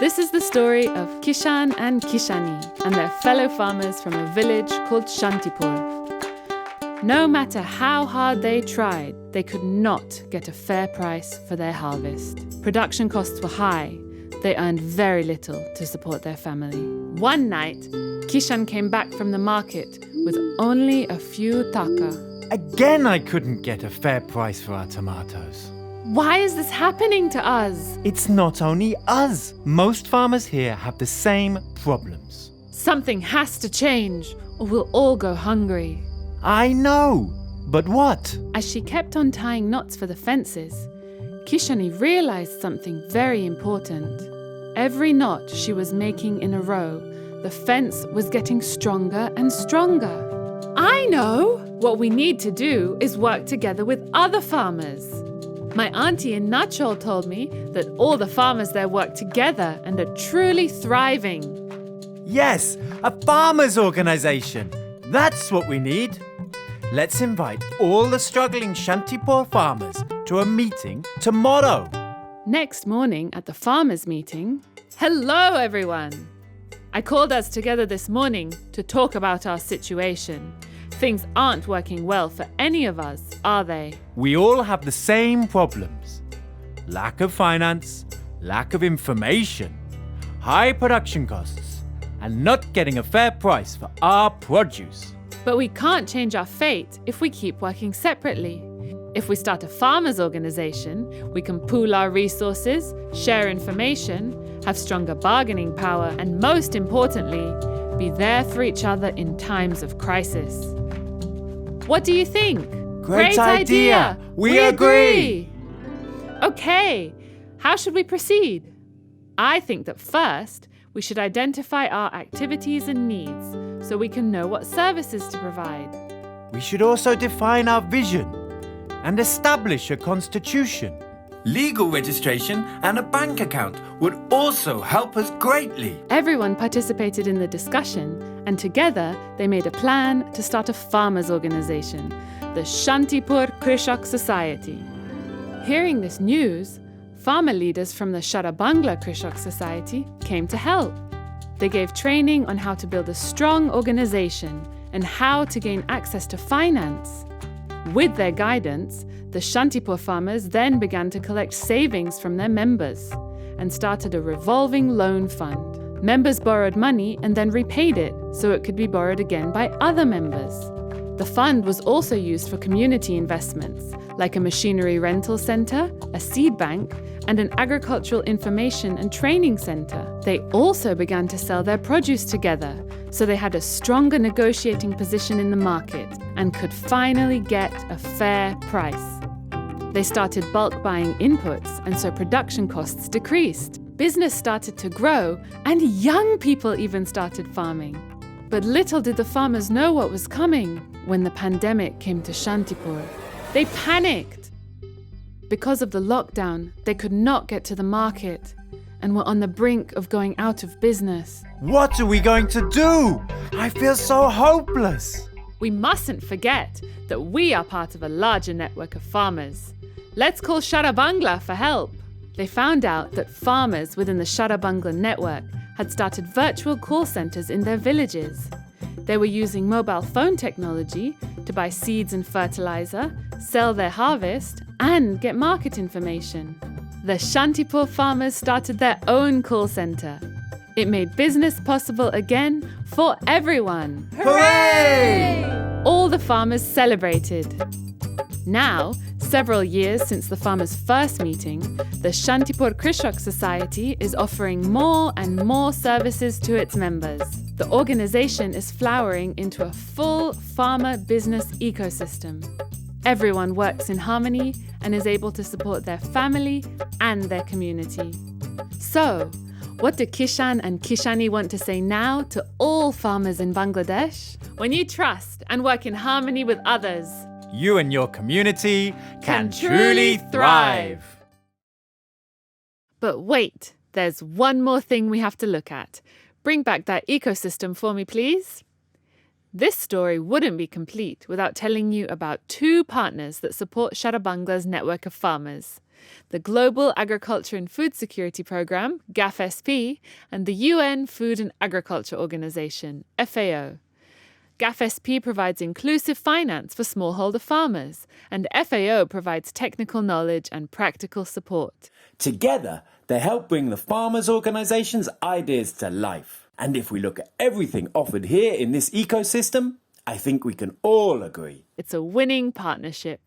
This is the story of Kishan and Kishani and their fellow farmers from a village called Shantipur. No matter how hard they tried, they could not get a fair price for their harvest. Production costs were high. They earned very little to support their family. One night, Kishan came back from the market with only a few taka. Again, I couldn't get a fair price for our tomatoes. Why is this happening to us? It's not only us. Most farmers here have the same problems. Something has to change, or we'll all go hungry. I know, but what? As she kept on tying knots for the fences, Kishani realized something very important. Every knot she was making in a row, the fence was getting stronger and stronger. I know! What we need to do is work together with other farmers. My auntie in Nachol told me that all the farmers there work together and are truly thriving. Yes, a farmers' organization. That's what we need. Let's invite all the struggling Shantipur farmers to a meeting tomorrow. Next morning at the farmers' meeting, hello everyone! I called us together this morning to talk about our situation. Things aren't working well for any of us, are they? We all have the same problems. Lack of finance, lack of information, high production costs, and not getting a fair price for our produce. But we can't change our fate if we keep working separately. If we start a farmers' organization, we can pool our resources, share information, have stronger bargaining power, and most importantly, be there for each other in times of crisis. What do you think? Great idea! We agree! Okay, how should we proceed? I think that first, we should identify our activities and needs so we can know what services to provide. We should also define our vision and establish a constitution. Legal registration and a bank account would also help us greatly. Everyone participated in the discussion, and together they made a plan to start a farmers' organization, the Shantipur Krishak Society. Hearing this news, farmer leaders from the Sharabangla Krishak Society came to help. They gave training on how to build a strong organization and how to gain access to finance. With their guidance, the Shantipur farmers then began to collect savings from their members and started a revolving loan fund. Members borrowed money and then repaid it so it could be borrowed again by other members. The fund was also used for community investments, like a machinery rental centre, a seed bank, and an agricultural information and training centre. They also began to sell their produce together, so they had a stronger negotiating position in the market and could finally get a fair price. They started bulk buying inputs, and so production costs decreased. Business started to grow, and young people even started farming. But little did the farmers know what was coming when the pandemic came to Shantipur. They panicked. Because of the lockdown, they could not get to the market and were on the brink of going out of business. What are we going to do? I feel so hopeless. We mustn't forget that we are part of a larger network of farmers. Let's call Sharabangla for help. They found out that farmers within the Sharabangla network had started virtual call centres in their villages. They were using mobile phone technology to buy seeds and fertilizer, sell their harvest, and get market information. The Shantipur farmers started their own call centre. It made business possible again for everyone. Hooray! All the farmers celebrated. Now, several years since the farmers' first meeting, the Shantipur Krishak Society is offering more and more services to its members. The organization is flowering into a full farmer business ecosystem. Everyone works in harmony and is able to support their family and their community. So, what do Kishan and Kishani want to say now to all farmers in Bangladesh? When you trust and work in harmony with others, you and your community can truly thrive. But wait, there's one more thing we have to look at. Bring back that ecosystem for me, please. This story wouldn't be complete without telling you about two partners that support Sharabangla's network of farmers. the Global Agriculture and Food Security Programme, GAFSP, and the UN Food and Agriculture Organization, FAO. GAFSP provides inclusive finance for smallholder farmers, and FAO provides technical knowledge and practical support. Together, they help bring the farmers' organisations' ideas to life. And if we look at everything offered here in this ecosystem, I think we can all agree It's a winning partnership.